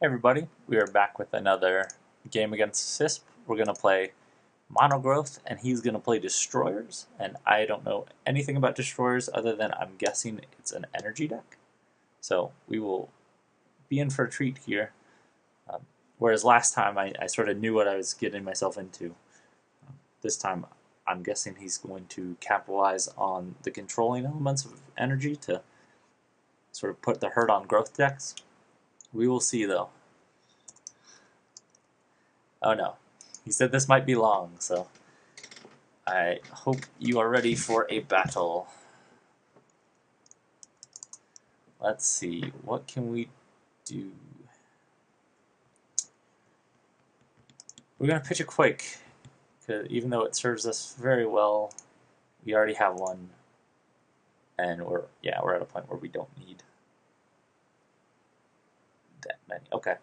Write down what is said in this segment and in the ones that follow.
Hey everybody, we are back with another game against Sysp. We're going to play Monogrowth, and he's going to play Destroyers, and I don't know anything about Destroyers other than I'm guessing it's an energy deck. So we will be in for a treat here. Whereas last time I sort of knew what I was getting myself into. This time I'm guessing he's going to capitalize on the controlling elements of energy to sort of put the hurt on growth decks. We will see though. Oh no, he said this might be long, so I hope you are ready for a battle. Let's see, what can we do? We're going to pitch a Quake, because even though it serves us very well, we already have one, and we're at a point where we don't need that many. Okay,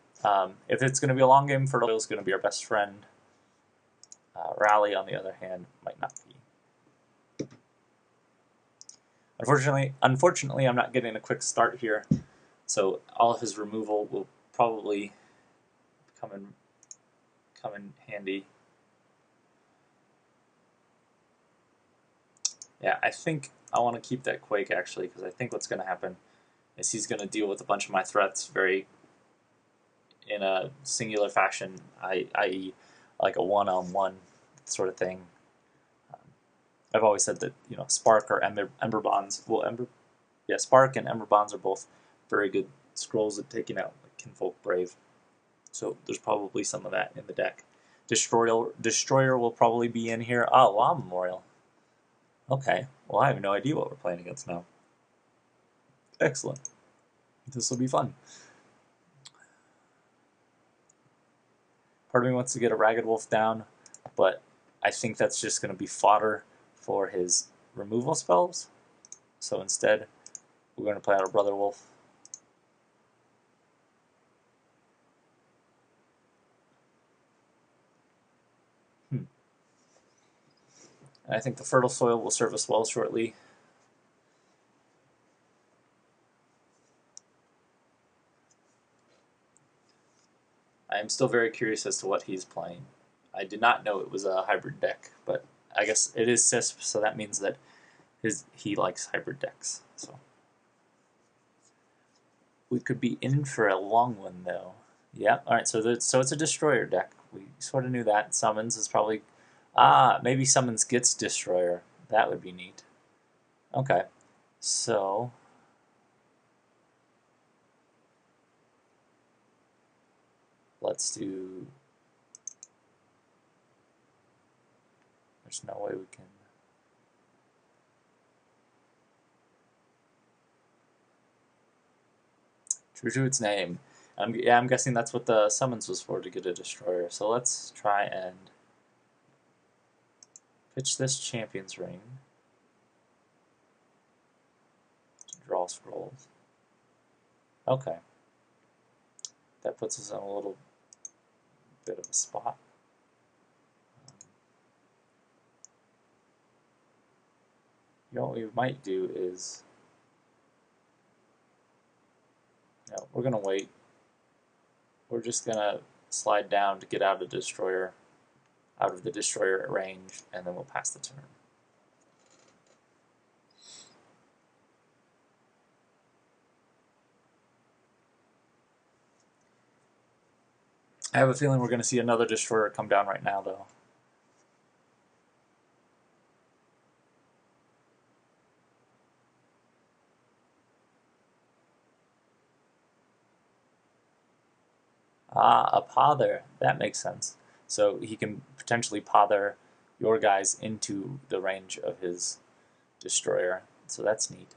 if it's going to be a long game, Fertile is going to be our best friend. Rally, on the other hand, might not be. Unfortunately, I'm not getting a quick start here, so all of his removal will probably come in handy. Yeah, I think I want to keep that Quake actually, because I think what's going to happen is he's going to deal with a bunch of my threats in a singular fashion, i.e., like a one-on-one sort of thing. I've always said that Spark or Ember Bonds. Spark and Ember Bonds are both very good scrolls at taking out like Kinfolk Brave. So there's probably some of that in the deck. Destroyer will probably be in here. Oh, Law Memorial. Okay, well I have no idea what we're playing against now. Excellent. This will be fun. Part of me wants to get a Ragged Wolf down, but I think that's just going to be fodder for his removal spells. So instead, we're going to play out a Brother Wolf. And I think the Fertile Soil will serve us well shortly. I am still very curious as to what he's playing. I did not know it was a hybrid deck, but I guess it is Sysp, so that means that he likes hybrid decks. So we could be in for a long one, though. Yeah, alright, so it's a Destroyer deck. We sort of knew that. Summons is probably... maybe Summons gets Destroyer. That would be neat. Okay, so... let's do... There's no way we can... True to its name. I'm guessing that's what the Summons was for, to get a Destroyer. So let's try and pitch this Champion's Ring. Draw scrolls. Okay. That puts us in a little bit of a spot. What we might do is, we're going to wait. We're just going to slide down to get out of the Destroyer range, and then we'll pass the turn. I have a feeling we're going to see another Destroyer come down right now, though. A Pother. That makes sense. So he can potentially Pother your guys into the range of his Destroyer. So that's neat.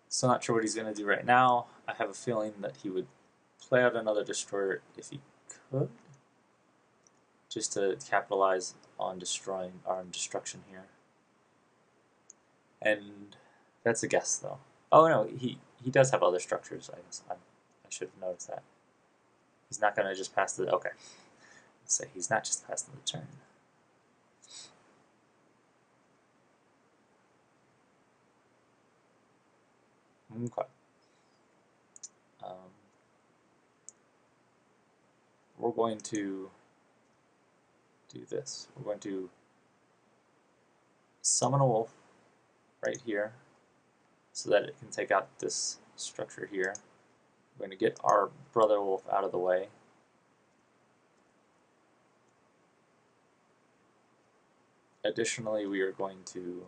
Still not sure what he's going to do right now. I have a feeling that he would play out another Destroyer if he could, just to capitalize on destroying our destruction here. And that's a guess, though. Oh no, he does have other structures. I guess I should have noticed that. He's not going to just pass the... Okay. Say he's not just passing the turn. Okay. We're going to do this. We're going to summon a wolf right here so that it can take out this structure here. We're going to get our brother wolf out of the way. Additionally, we are going to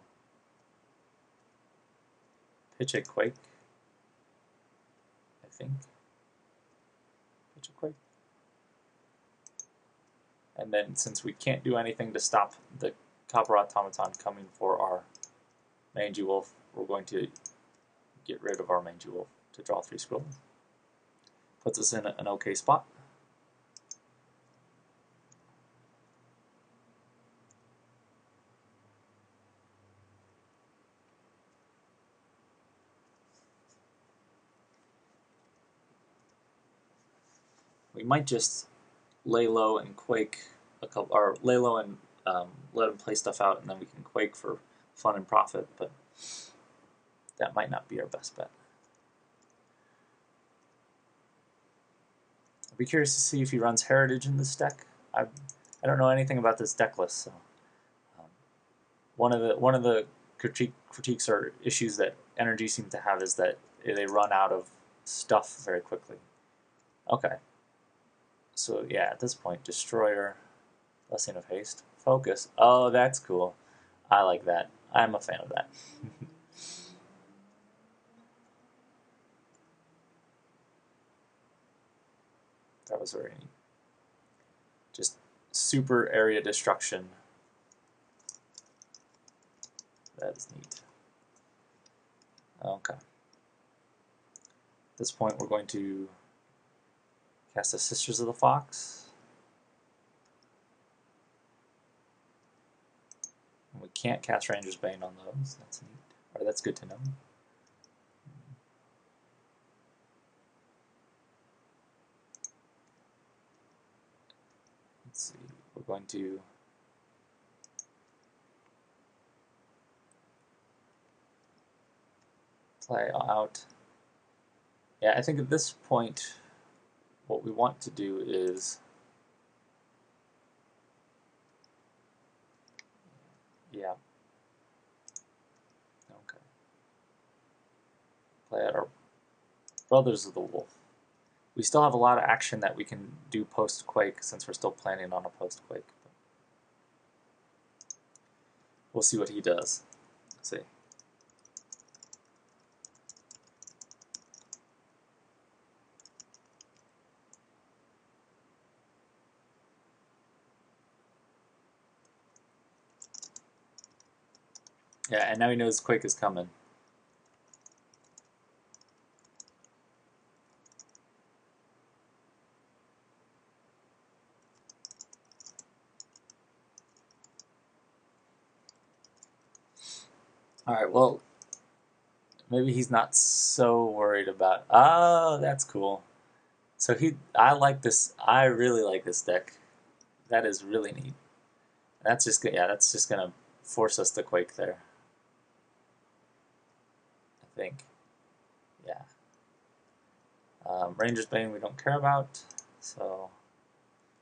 pitch a quake, I think. Pitch a quake. And then since we can't do anything to stop the copper automaton coming for our mangy wolf, we're going to get rid of our mangy wolf to draw 3 scrolls. Puts us in an okay spot. We might just lay low and quake a couple, or lay low and let him play stuff out, and then we can quake for fun and profit, but that might not be our best bet. I'd be curious to see if he runs Heritage in this deck. I don't know anything about this deck list, so one of the critiques or issues that Energy seems to have is that they run out of stuff very quickly. Okay. So yeah, at this point, Destroyer, Blessing of Haste, Focus. Oh, that's cool. I like that. I'm a fan of that. That was very neat. Just super area destruction. That is neat. Okay. At this point, we're going to cast the Sisters of the Fox. And we can't cast Ranger's Bane on those. That's neat. Or that's good to know. Let's see. We're going to play out. Yeah, I think at this point, what we want to do is, yeah, okay, play out our Brothers of the Wolf. We still have a lot of action that we can do post-Quake since we're still planning on a post-Quake. We'll see what he does. Let's see. Yeah, and now he knows Quake is coming. Alright, well, maybe he's not so worried about... Oh, that's cool. So I like this, I really like this deck. That is really neat. That's just, yeah, that's just gonna force us to Quake there. I think. Yeah. Ranger's Bane we don't care about, so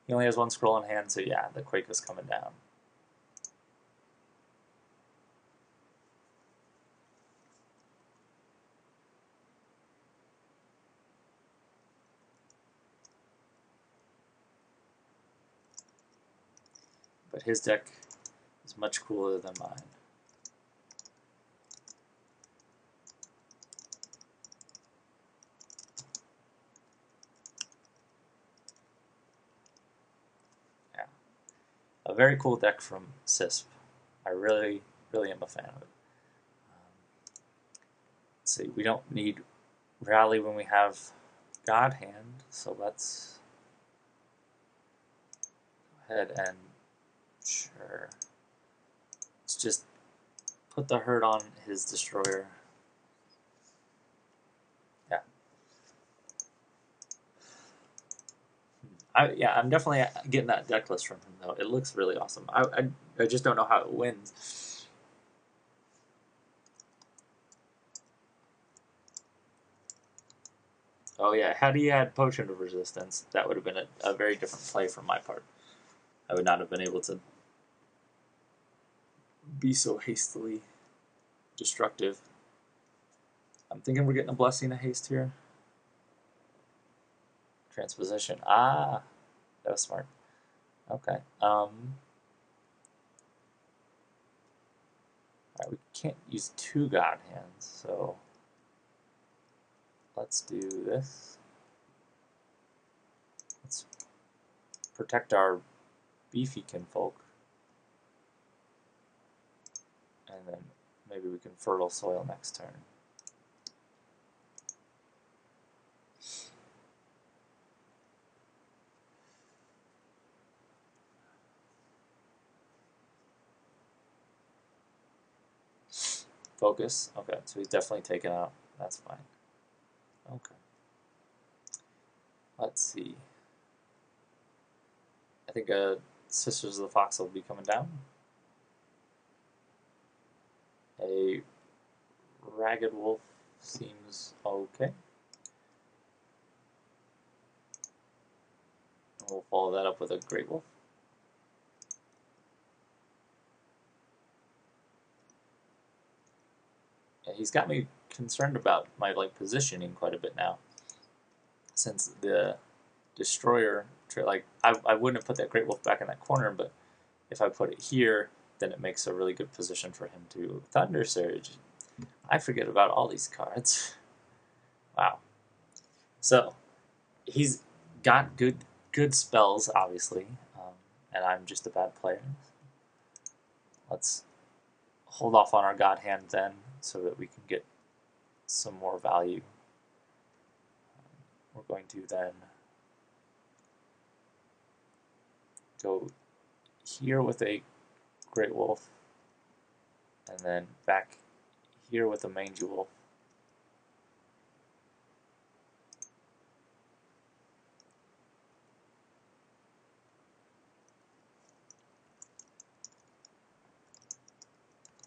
he only has 1 scroll in hand, so yeah, the Quake is coming down. But his deck is much cooler than mine. Yeah. A very cool deck from Sysp. I really, really am a fan of it. Let's see, we don't need Rally when we have God Hand, so let's go ahead and sure. Let's just put the hurt on his Destroyer. Yeah. I'm definitely getting that deck list from him though. It looks really awesome. I just don't know how it wins. Oh yeah, had he had Potion of Resistance, that would have been a very different play from my part. I would not have been able to be so hastily destructive. I'm thinking we're getting a Blessing of Haste here. Transposition. Ah, that was smart. Okay. Alright, we can't use 2 God Hands, so let's do this. Let's protect our beefy kinfolk. And then maybe we can Fertile Soil next turn. Focus. Okay, so he's definitely taken out. That's fine. Okay. Let's see. I think Sisters of the Fox will be coming down. A Ragged Wolf seems okay. And we'll follow that up with a Great Wolf. And he's got me concerned about my positioning quite a bit now, since the Destroyer, I wouldn't have put that Great Wolf back in that corner, but if I put it here, then it makes a really good position for him to Thunder Surge. I forget about all these cards. Wow. So he's got good spells, obviously, and I'm just a bad player. Let's hold off on our God Hand then, so that we can get some more value. We're going to then go here with a Great Wolf, and then back here with a Mangy Wolf.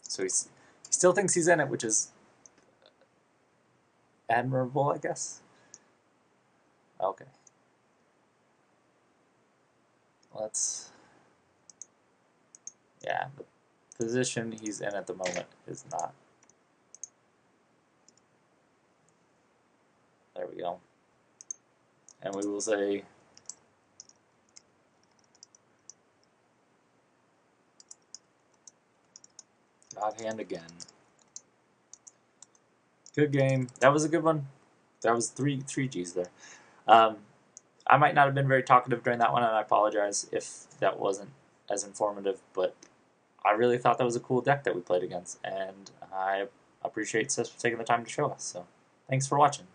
So he still thinks he's in it, which is admirable, I guess. Okay. Let's... Yeah, the position he's in at the moment is not. There we go. And we will say God Hand again. Good game. That was a good one. That was three Gs there. I might not have been very talkative during that one, and I apologize if that wasn't as informative, but I really thought that was a cool deck that we played against, and I appreciate Sysp taking the time to show us. So thanks for watching.